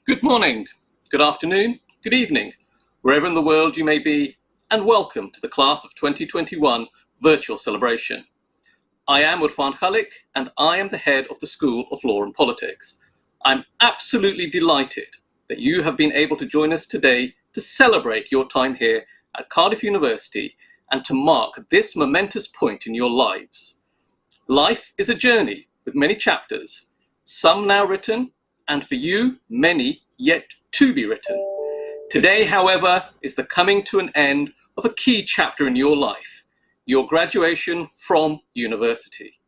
Good morning, good afternoon, good evening, wherever in the world you may be, and welcome to the Class of 2021 virtual celebration. I am Urfan Khalik, and I am the head of the School of Law and Politics. I'm absolutely delighted that you have been able to join us today to celebrate your time here at Cardiff University and to mark this momentous point in your lives. Life is a journey with many chapters, some now written, and for you, many yet to be written. Today, however, is the coming to an end of a key chapter in your life, your graduation from university.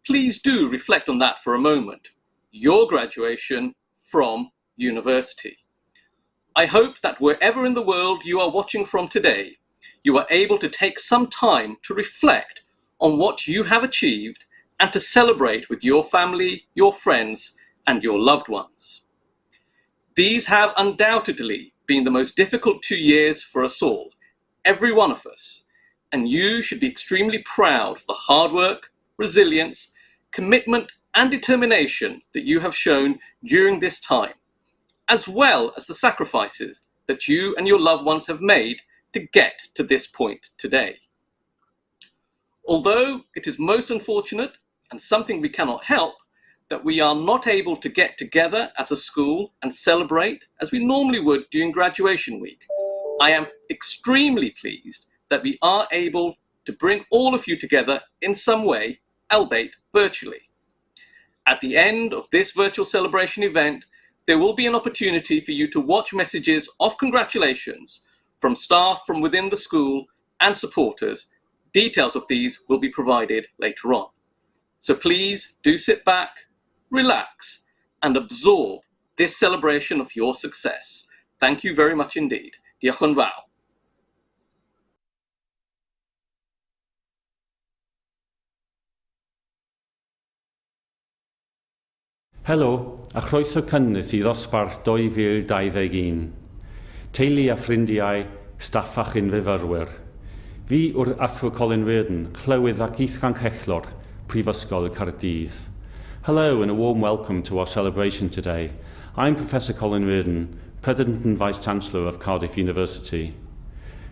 Please do reflect on that for a moment, your graduation from university. I hope that wherever in the world you are watching from today, you are able to take some time to reflect on what you have achieved and to celebrate with your family, your friends, and your loved ones. These have undoubtedly been the most difficult 2 years for us all, every one of us, and you should be extremely proud of the hard work, resilience, commitment, and determination that you have shown during this time, as well as the sacrifices that you and your loved ones have made to get to this point today. Although it is most unfortunate and something we cannot help, that we are not able to get together as a school and celebrate as we normally would during graduation week, I am extremely pleased that we are able to bring all of you together in some way, albeit virtually. At the end of this virtual celebration event, there will be an opportunity for you to watch messages of congratulations from staff from within the school and supporters. Details of these will be provided later on. So please do sit back, relax, and absorb this celebration of your success. Thank you very much indeed. Diolch yn fawr. Helo, a chroeso cynnes I ddosbarth 2021. Teulu a ffrindiau, staff a chynfyfyrwyr. Fi yw'r athro Colin Reardon, clywydd ac Ysgol Prifysgol Caerdydd. Hello and a warm welcome to our celebration today. I'm Professor Colin Reardon, President and Vice-Chancellor of Cardiff University.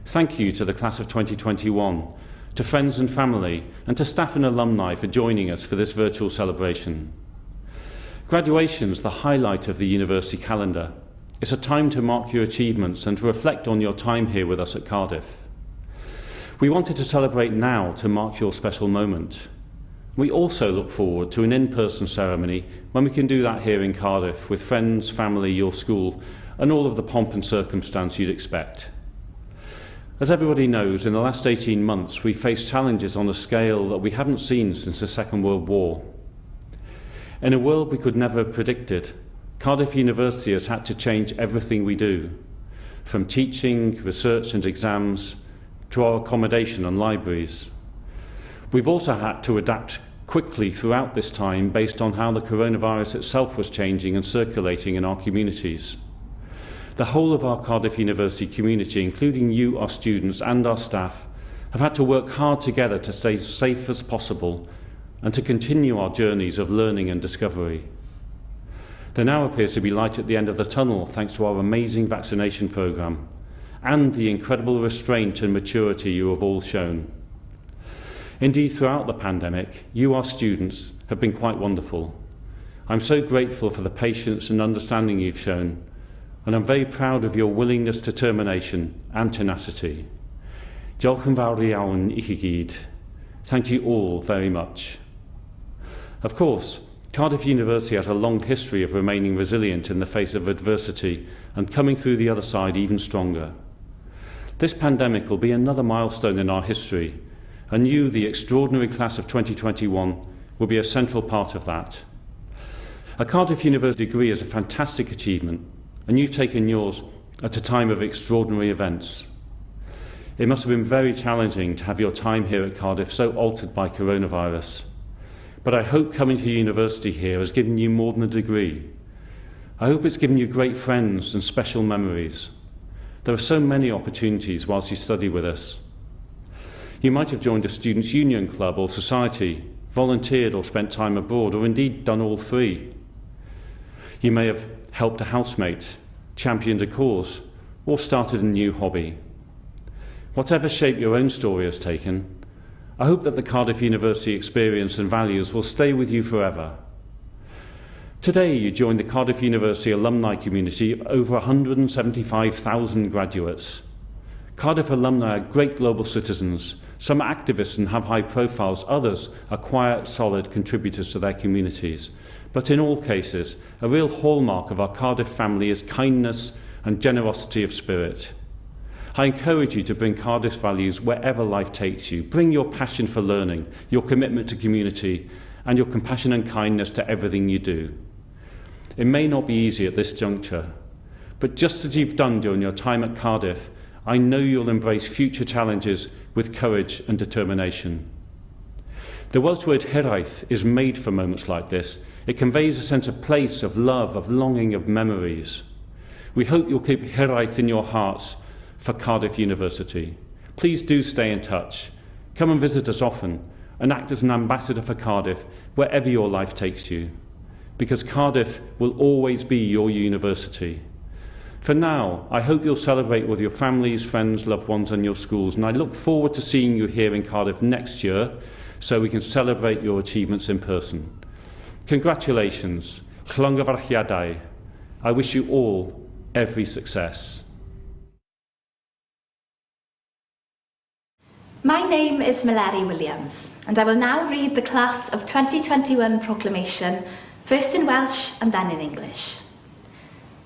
Thank you to the Class of 2021, to friends and family, and to staff and alumni for joining us for this virtual celebration. Graduation is the highlight of the university calendar. It's a time to mark your achievements and to reflect on your time here with us at Cardiff. We wanted to celebrate now to mark your special moment. We also look forward to an in-person ceremony when we can do that here in Cardiff with friends, family, your school, and all of the pomp and circumstance you'd expect. As everybody knows, in the last 18 months, we faced challenges on a scale that we haven't seen since the Second World War. In a world we could never have predicted, Cardiff University has had to change everything we do, from teaching, research and exams, to our accommodation and libraries. We've also had to adapt quickly throughout this time based on how the coronavirus itself was changing and circulating in our communities. The whole of our Cardiff University community, including you, our students and our staff, have had to work hard together to stay as safe as possible and to continue our journeys of learning and discovery. There now appears to be light at the end of the tunnel thanks to our amazing vaccination programme and the incredible restraint and maturity you have all shown. Indeed, throughout the pandemic, you, our students, have been quite wonderful. I'm so grateful for the patience and understanding you've shown, and I'm very proud of your willingness, determination and tenacity. Diolch yn fawr iawn I chi gyd. Thank you all very much. Of course, Cardiff University has a long history of remaining resilient in the face of adversity and coming through the other side even stronger. This pandemic will be another milestone in our history, and you, the extraordinary class of 2021, will be a central part of that. A Cardiff University degree is a fantastic achievement, and you've taken yours at a time of extraordinary events. It must have been very challenging to have your time here at Cardiff so altered by coronavirus. But I hope coming to university here has given you more than a degree. I hope it's given you great friends and special memories. There are so many opportunities whilst you study with us. You might have joined a students' union club or society, volunteered or spent time abroad, or indeed done all three. You may have helped a housemate, championed a cause, or started a new hobby. Whatever shape your own story has taken, I hope that the Cardiff University experience and values will stay with you forever. Today you join the Cardiff University alumni community of over 175,000 graduates. Cardiff alumni are great global citizens. Some are activists and have high profiles, others are quiet, solid contributors to their communities. But in all cases, a real hallmark of our Cardiff family is kindness and generosity of spirit. I encourage you to bring Cardiff's values wherever life takes you. Bring your passion for learning, your commitment to community, and your compassion and kindness to everything you do. It may not be easy at this juncture, but just as you've done during your time at Cardiff, I know you'll embrace future challenges with courage and determination. The Welsh word Gyfraith is made for moments like this. It conveys a sense of place, of love, of longing, of memories. We hope you'll keep Gyfraith in your hearts for Cardiff University. Please do stay in touch. Come and visit us often and act as an ambassador for Cardiff wherever your life takes you, because Cardiff will always be your university. For now, I hope you'll celebrate with your families, friends, loved ones and your schools, and I look forward to seeing you here in Cardiff next year so we can celebrate your achievements in person. Congratulations. Gyfraith. I wish you all every success. My name is Mallory Williams, and I will now read the Class of 2021 proclamation, first in Welsh and then in English.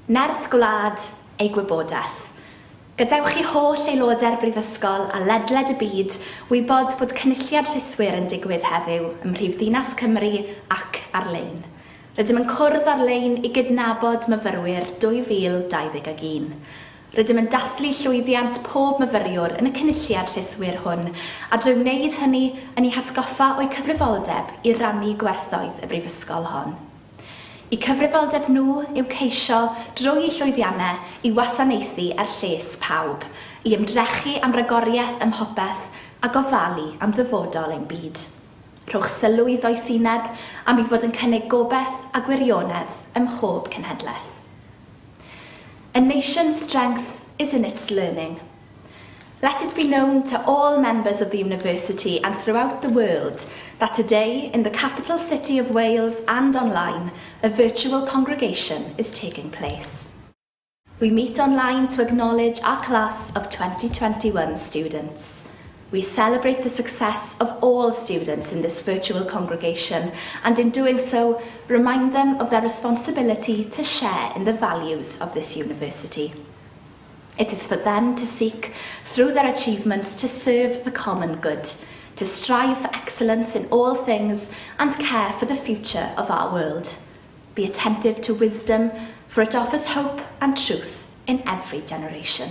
Nerth gwlad ei gwybodaeth. Gadewch chi holl aelodau'r Brifysgol a ledled y byd wybod bod cynulliad rhythwyr yn digwydd heddiw ym Mhrifddinas Cymru ac ar-lein. Rydym yn cwrdd ar-lein i gydnabod myfyrwyr 2021. Rydym yn dathlu llwyddiant pob myfyriwr yn y cynulliad rhythwyr hwn, a drwy wneud hynny yn ei hatgoffa o'i cyfrifoldeb i rannu gwerthoedd y Brifysgol hon. I cyfrifoldeb nhw yw ceisio drwy llwyddiannau i wasanaethu ar lles pawb, i ymdrechu am ragoriaeth ym mhopeth a gofalu am ddyfodol ein byd. Rhowch sylw i ddoethineb am ei fod yn cynnig gobeith a gwirionedd ym mhob cenhedlaeth. A nation's strength is in its learning. Let it be known to all members of the university and throughout the world that today, in the capital city of Wales and online, a virtual congregation is taking place. We meet online to acknowledge our class of 2021 students. We celebrate the success of all students in this virtual congregation, and in doing so, remind them of their responsibility to share in the values of this university. It is for them to seek, through their achievements, to serve the common good, to strive for excellence in all things and care for the future of our world. Be attentive to wisdom, for it offers hope and truth in every generation.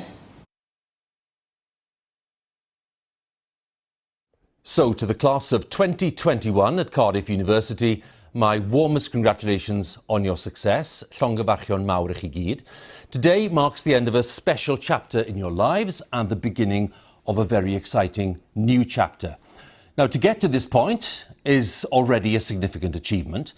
So, to the class of 2021 at Cardiff University, my warmest congratulations on your success. Llongyfarchion mawr I chi gyd. Today marks the end of a special chapter in your lives and the beginning of a very exciting new chapter. Now, to get to this point is already a significant achievement,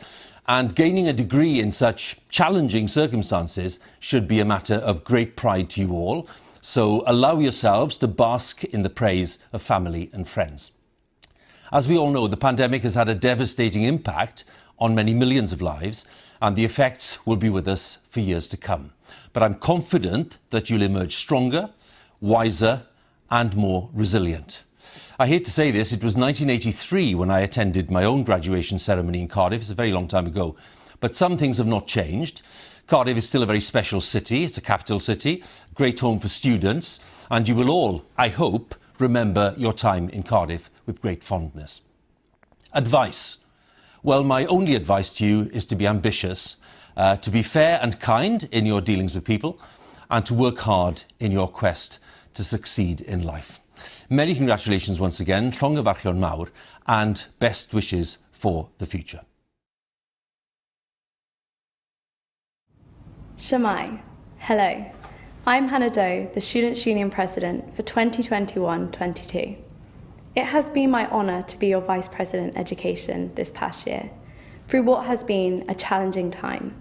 and gaining a degree in such challenging circumstances should be a matter of great pride to you all. So, allow yourselves to bask in the praise of family and friends. As we all know, the pandemic has had a devastating impact on many millions of lives, and the effects will be with us for years to come. But I'm confident that you'll emerge stronger, wiser, and more resilient. I hate to say this, it was 1983 when I attended my own graduation ceremony in Cardiff. It's a very long time ago. But some things have not changed. Cardiff is still a very special city. It's a capital city, a great home for students, and you will all, I hope, remember your time in Cardiff with great fondness. Advice. Well, my only advice to you is to be ambitious, to be fair and kind in your dealings with people, and to work hard in your quest to succeed in life. Many congratulations once again, llongyfarchion mawr, and best wishes for the future. Shemai. Hello. I'm Hannah Doe, the Students' Union President for 2021-22. It has been my honour to be your Vice President Education this past year, through what has been a challenging time.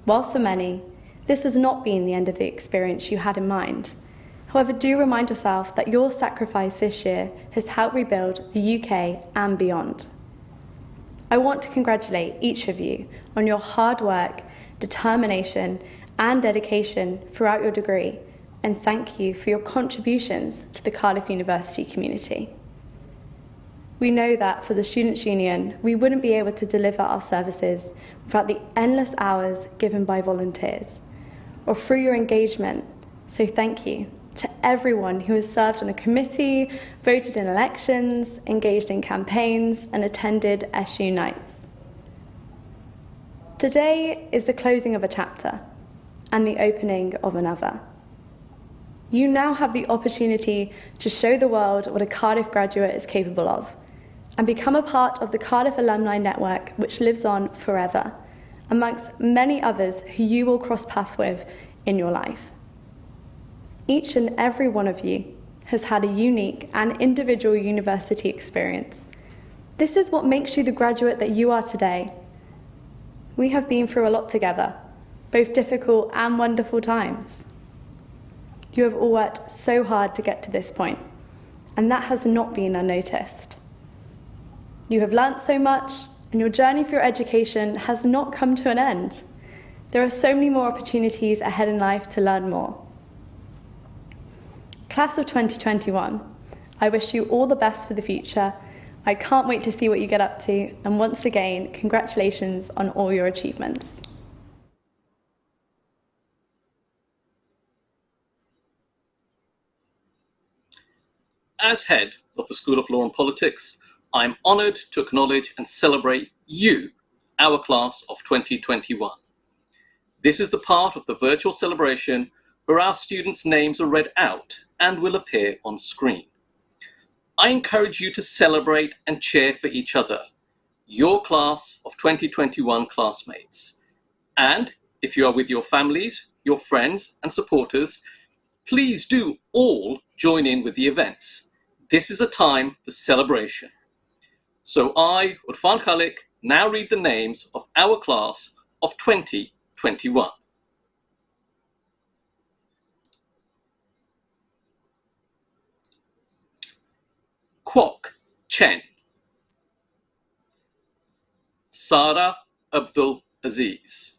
Whilst for many, this has not been the end of the experience you had in mind. However, do remind yourself that your sacrifice this year has helped rebuild the UK and beyond. I want to congratulate each of you on your hard work, determination, and dedication throughout your degree, and thank you for your contributions to the Cardiff University community. We know that for the Students' Union, we wouldn't be able to deliver our services without the endless hours given by volunteers, or through your engagement, so thank you to everyone who has served on a committee, voted in elections, engaged in campaigns, and attended SU nights. Today is the closing of a chapter and the opening of another. You now have the opportunity to show the world what a Cardiff graduate is capable of and become a part of the Cardiff Alumni Network, which lives on forever, amongst many others who you will cross paths with in your life. Each and every one of you has had a unique and individual university experience. This is what makes you the graduate that you are today. We have been through a lot together, both difficult and wonderful times. You have all worked so hard to get to this point, and that has not been unnoticed. You have learnt so much, and your journey for your education has not come to an end. There are so many more opportunities ahead in life to learn more. Class of 2021, I wish you all the best for the future. I can't wait to see what you get up to, and once again, congratulations on all your achievements. As head of the School of Law and Politics, I'm honoured to acknowledge and celebrate you, our class of 2021. This is the part of the virtual celebration where our students' names are read out and will appear on screen. I encourage you to celebrate and cheer for each other, your class of 2021 classmates. And if you are with your families, your friends and supporters, please do all join in with the events. This is a time for celebration. So I, Urfan Khalik, now read the names of our class of 2021. Kwok Chen, Sara Abdul Aziz,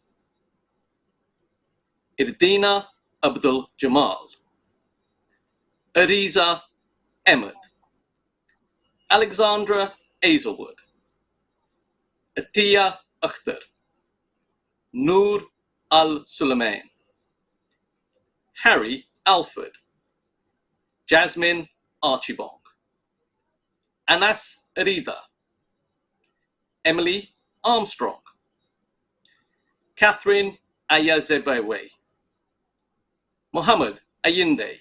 Irdina Abdul Jamal, Ariza Ahmed, Alexandra Azelwood, Atiya Akhtar, Noor Al-Sulaiman, Harry Alford, Jasmine Archibong, Anas Arida, Emily Armstrong, Catherine Ayazebewe, Mohammed Ayinde,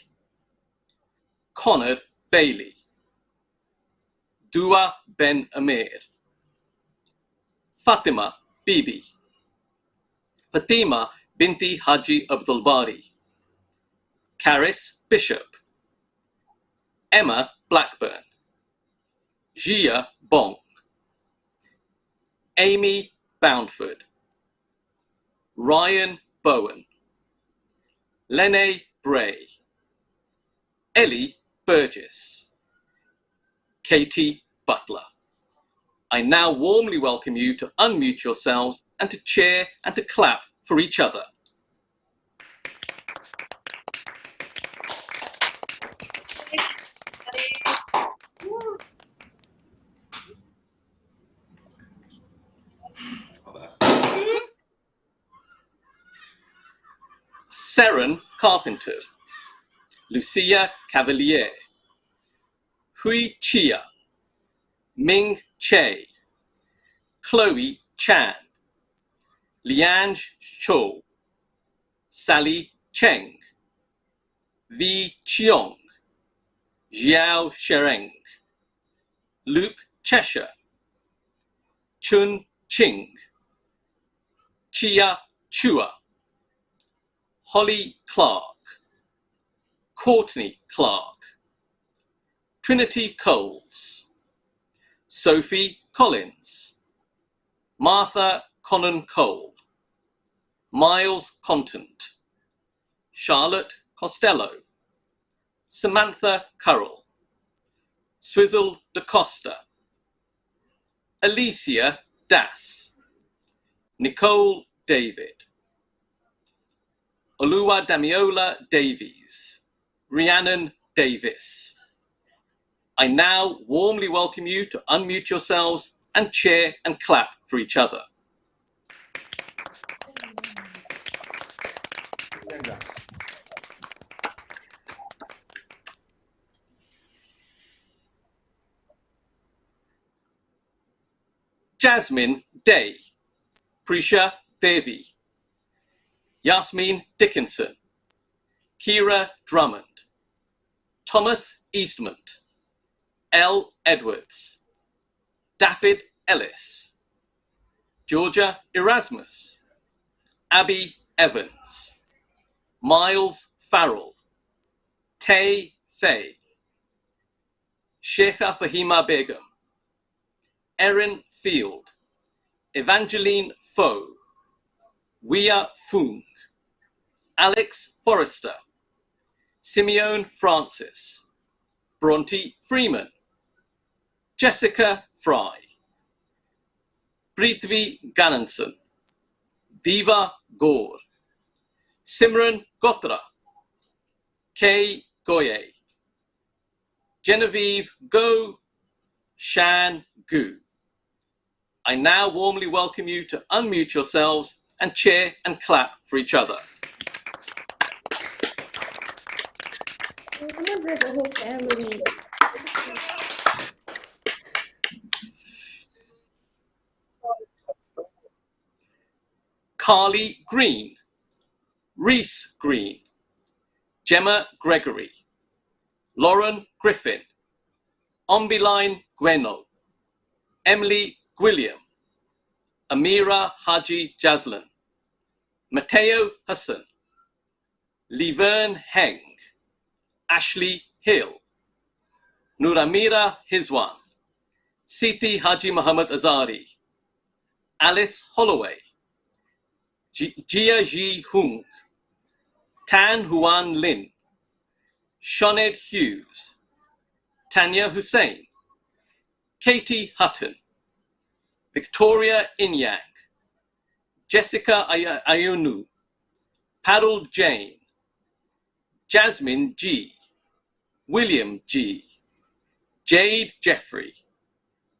Connor Bailey, Dua Ben Amir, Fatima Bibi, Fatima Binti Haji Abdul Bari, Karis Bishop, Emma Blackburn, Gia Bong, Amy Boundford, Ryan Bowen, Lene Bray, Ellie Burgess, Katie Butler. I now warmly welcome you to unmute yourselves and to cheer and to clap for each other. Seren Carpenter, Lucia Cavalier, Hui Chia, Ming Che, Chloe Chan, Liange Cho, Sally Cheng, Vi Chiong, Xiao Shereng, Luke Cheshire, Chun Ching, Chia Chua, Holly Clark, Courtney Clark, Trinity Coles, Sophie Collins, Martha Conan Cole, Miles Contant, Charlotte Costello, Samantha Currell, Swizzle da Costa, Alicia Das, Nicole David, Oluwadamiola Davies, Rhiannon Davis. I now warmly welcome you to unmute yourselves and cheer and clap for each other. Jasmine Day, Prisha Devi, Yasmin Dickinson, Kira Drummond, Thomas Eastmont, L. Edwards, David Ellis, Georgia Erasmus, Abby Evans, Miles Farrell, Tay Fay, Sheikha Fahima Begum, Erin Field, Evangeline Foe, Wia Foong, Alex Forrester, Simeon Francis, Bronte Freeman, Jessica Fry, Prithvi Gananson, Diva Gaur, Simran Gotra, Kay Goye, Genevieve Go, Shan Gu. I now warmly welcome you to unmute yourselves and cheer and clap for each other. Carly Green, Reese Green, Gemma Gregory, Lauren Griffin, Ombiline Gweno, Emily Gwilliam, Amira Haji Jaslan, Mateo Hassan, Livern Heng, Ashley Hill, Nuramira Hizwan, Siti Haji Muhammad Azari, Alice Holloway, Jia Ji Hung, Tan Huan Lin, Shoned Hughes, Tanya Hussein, Katie Hutton, Victoria Inyang, Jessica Ayonu, Parul Jane, Jasmine G, William G, Jade Jeffrey,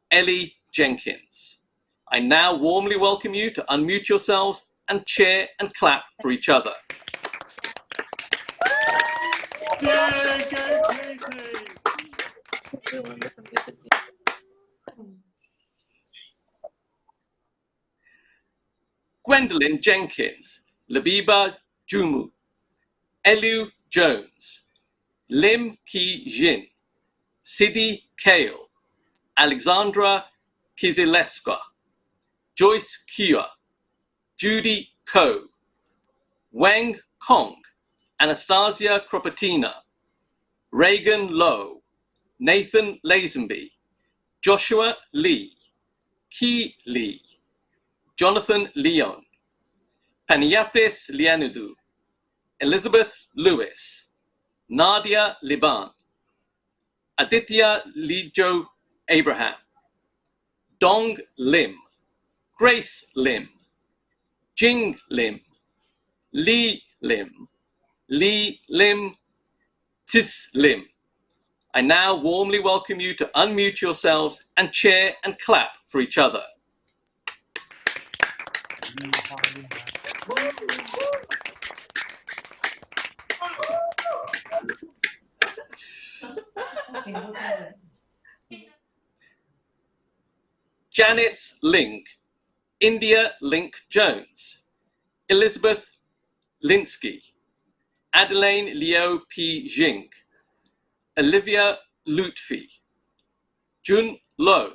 Ellie Jenkins. I now warmly welcome you to unmute yourselves and cheer and clap for each other. Gwendolyn Jenkins, Labiba Jumu, Elu Jones, Lim Ki Jin, Sidi Kale, Alexandra Kizileska, Joyce Kua, Judy Ko, Wang Kong, Anastasia Kropatina, Reagan Lowe, Nathan Lazenby, Joshua Lee, Ki Lee, Jonathan Leon, Paniatis Lianudu, Elizabeth Lewis, Nadia Liban, Aditya Lijo Abraham, Dong Lim, Grace Lim, Jing Lim, Lee Lim, Lee Lim, Tis Lim. I now warmly welcome you to unmute yourselves and cheer and clap for each other. Janice Ling, India Link Jones, Elizabeth Linsky, Adelaine Leo P. Jing, Olivia Lutfi, Jun Lo,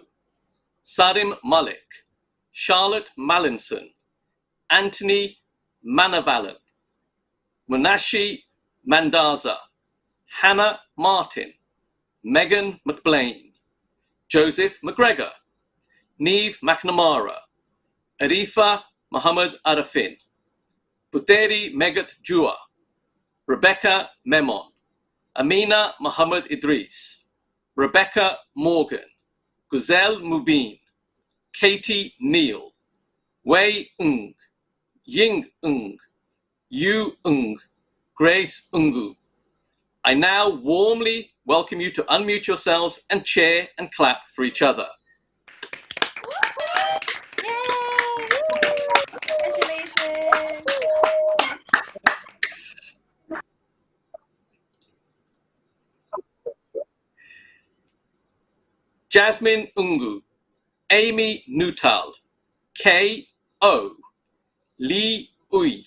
Sarim Malik, Charlotte Mallinson, Anthony Manavalan, Munashi Mandaza, Hannah Martin, Megan McBlain, Joseph McGregor, Neve McNamara, Arifa Muhammad Arafin, Buteri Megat Jua, Rebecca Memon, Amina Muhammad Idris, Rebecca Morgan, Guzel Mubin, Katie Neal, Wei Ng, Ying Ng, Yu Ng, Grace Ungu. I now warmly welcome you to unmute yourselves and cheer and clap for each other. Congratulations! Jasmine Ungu, Amy Nutal, K.O., Lee Ui,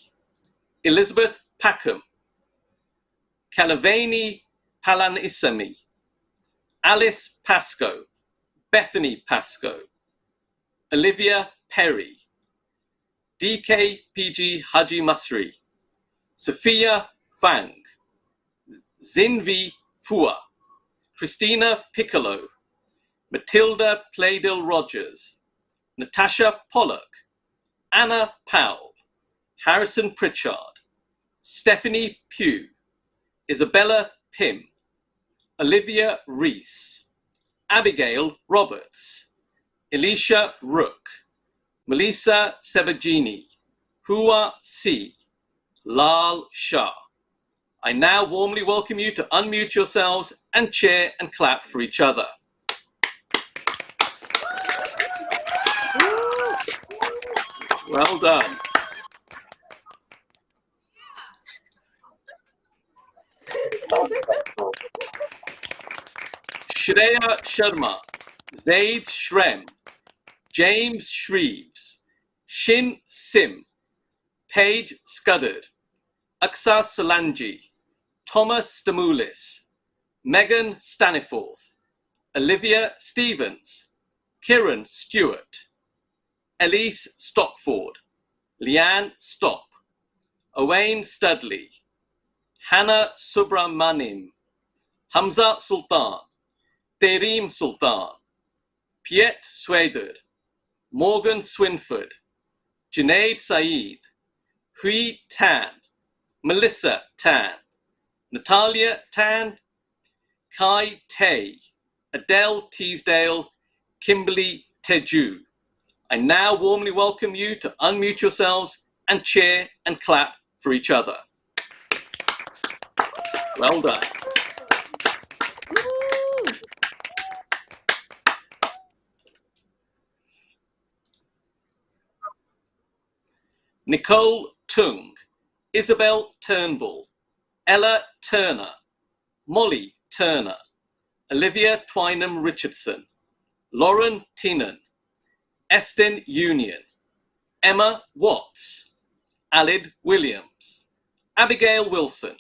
Elizabeth Packham, Kalavani Palanisami, Alice Pascoe, Bethany Pascoe, Olivia Perry, DKPG Haji Masri, Sophia Fang, Zinvi Fua, Christina Piccolo, Matilda Playdell Rogers, Natasha Pollock, Anna Powell, Harrison Pritchard, Stephanie Pugh, Isabella Pym, Olivia Rees, Abigail Roberts, Elisha Rook, Melissa Sebagini, Hua C, Lal Shah. I now warmly welcome you to unmute yourselves and cheer and clap for each other. Well done. Shreya Sharma, Zaid Shrem, James Shreves, Shin Sim, Paige Scuddard, Aksa Solangi, Thomas Stamoulis, Megan Staniforth, Olivia Stevens, Kieran Stewart, Elise Stockford, Leanne Stopp, Owain Studley, Hannah Subrahmanim, Hamza Sultan, Terim Sultan, Piet Sweder, Morgan Swinford, Junaid Saeed, Hui Tan, Melissa Tan, Natalia Tan, Kai Tay, Adele Teasdale, Kimberly Teju. I now warmly welcome you to unmute yourselves and cheer and clap for each other. Well done. Nicole Tung, Isabel Turnbull, Ella Turner, Molly Turner, Olivia Twynham Richardson, Lauren Teenan, Estin Union, Emma Watts, Alid Williams, Abigail Wilson,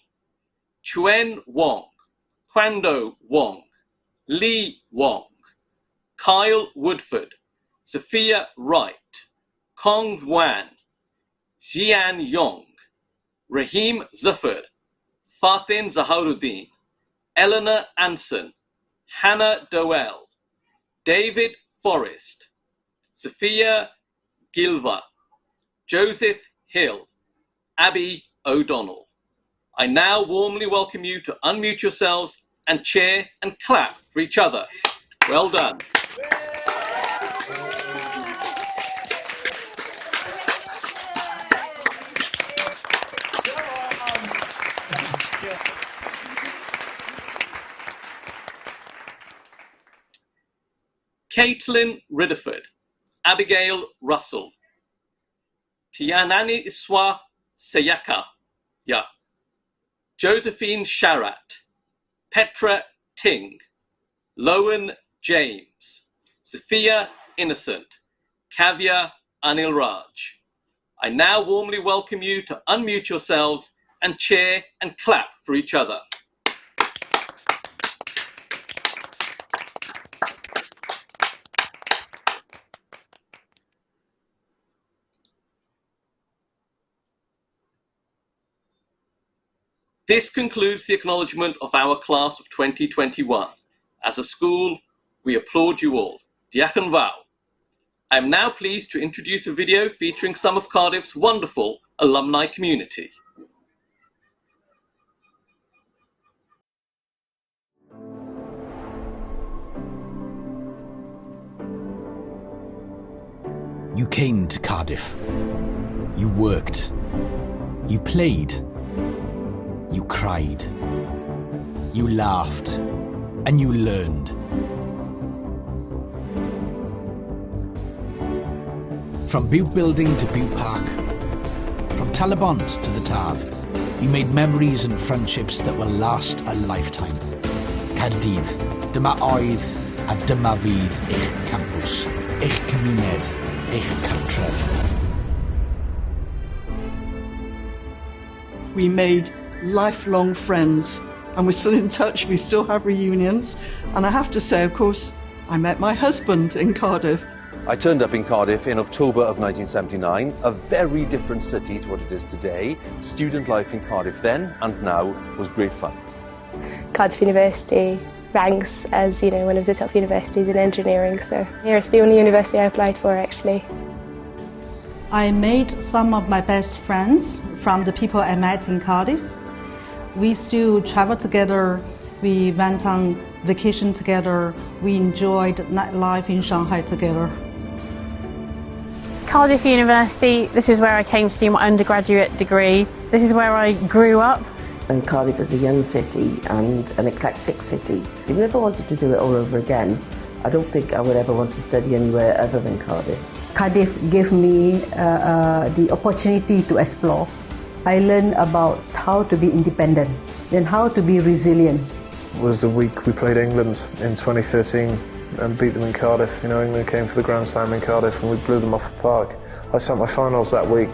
Chuen Wong, Kwando Wong, Lee Wong, Kyle Woodford, Sophia Wright, Kong Wan, Xian Yong, Raheem Zafar, Fatin Zaharuddin, Eleanor Anson, Hannah Doel, David Forrest, Sophia Gilva, Joseph Hill, Abby O'Donnell. I now warmly welcome you to unmute yourselves and cheer and clap for each other. Well done. Caitlin Ridderford, Abigail Russell, Tianani Iswa Sayaka, Josephine Sharat, Petra Ting, Lowen James, Sophia Innocent, Kavya Anil Raj. I now warmly welcome you to unmute yourselves and cheer and clap for each other. This concludes the acknowledgement of our class of 2021. As a school, we applaud you all. Diolch yn fawr. I am now pleased to introduce a video featuring some of Cardiff's wonderful alumni community. You came to Cardiff. You worked. You played. You cried. You laughed. And you learned. From Butte Building to Butte Park, from Talabont to the Taf, you made memories and friendships that will last a lifetime. Caerdydd, dyma oedd a dyma fydd eich campws, eich cymuned, eich cartref. We made lifelong friends and we're still in touch, we still have reunions. And I have to say, of course, I met my husband in Cardiff. I turned up in Cardiff in October of 1979, a very different city to what it is today. Student life in Cardiff then and now was great fun. Cardiff University ranks as, one of the top universities in engineering, so here it's the only university I applied for actually. I made some of my best friends from the people I met in Cardiff. We still travel together, we went on vacation together, we enjoyed nightlife in Shanghai together. Cardiff University, this is where I came to do my undergraduate degree. This is where I grew up. And Cardiff is a young city and an eclectic city. If I ever wanted to do it all over again, I don't think I would ever want to study anywhere other than Cardiff. Cardiff gave me the opportunity to explore. I learned about how to be independent and how to be resilient. It was a week we played England in 2013 and beat them in Cardiff. England came for the Grand Slam in Cardiff and we blew them off the park. I sent my finals that week.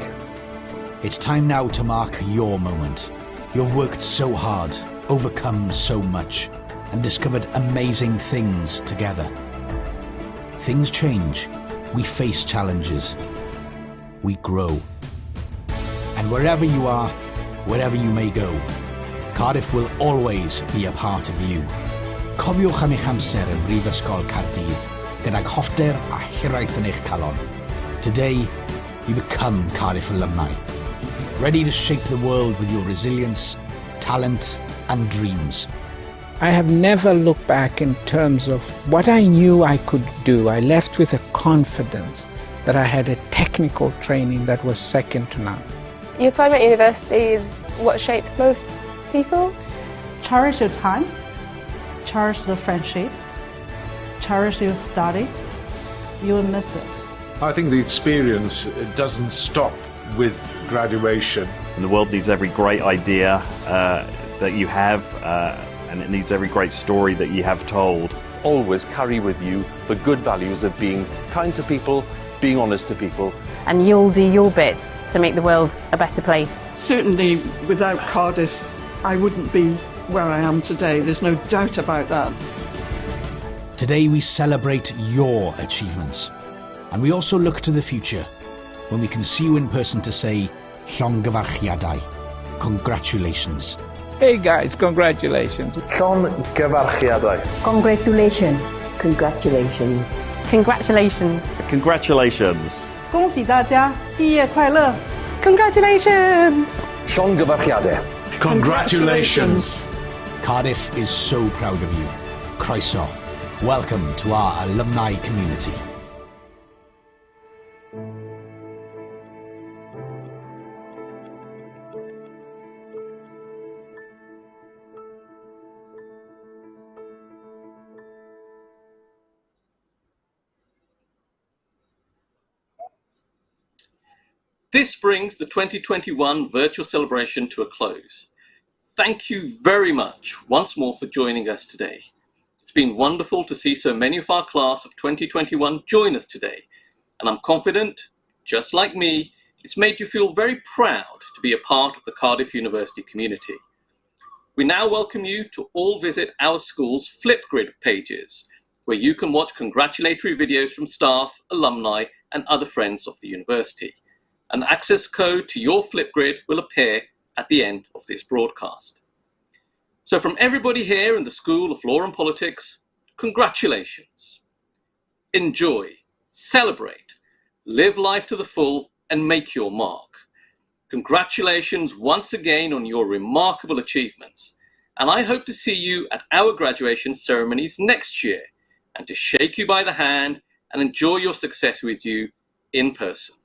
It's time now to mark your moment. You've worked so hard, overcome so much, and discovered amazing things together. Things change. We face challenges. We grow. And wherever you are, wherever you may go, Cardiff will always be a part of you. Cofiwch am eich amser yn Brifysgol Caerdydd, gydag hoffter a hiraeth yn eich calon. Today, you become Cardiff alumni, ready to shape the world with your resilience, talent, and dreams. I have never looked back in terms of what I knew I could do. I left with a confidence that I had a technical training that was second to none. Your time at university is what shapes most people. Cherish your time, cherish the friendship, cherish your study. You will miss it. I think the experience doesn't stop with graduation. And the world needs every great idea that you have, and it needs every great story that you have told. Always carry with you the good values of being kind to people, being honest to people. And you'll do your bit to make the world a better place. Certainly without Cardiff, I wouldn't be where I am today. There's no doubt about that. Today we celebrate your achievements. And we also look to the future, when we can see you in person to say, Llongyfarchiadau. Congratulations. Hey guys, congratulations. Llongyfarchiadau. Congratulations. Congratulations. Congratulations. Congratulations. 恭喜大家毕业快乐 Congratulations. Llongyfarchiadau. Congratulations. Cardiff is so proud of you. Croeso. Welcome to our alumni community. This brings the 2021 virtual celebration to a close. Thank you very much once more for joining us today. It's been wonderful to see so many of our class of 2021 join us today, and I'm confident, just like me, it's made you feel very proud to be a part of the Cardiff University community. We now welcome you to all visit our school's Flipgrid pages, where you can watch congratulatory videos from staff, alumni, and other friends of the university. An access code to your Flipgrid will appear at the end of this broadcast. So from everybody here in the School of Law and Politics, congratulations. Enjoy, celebrate, live life to the full, and make your mark. Congratulations once again on your remarkable achievements, and I hope to see you at our graduation ceremonies next year and to shake you by the hand and enjoy your success with you in person.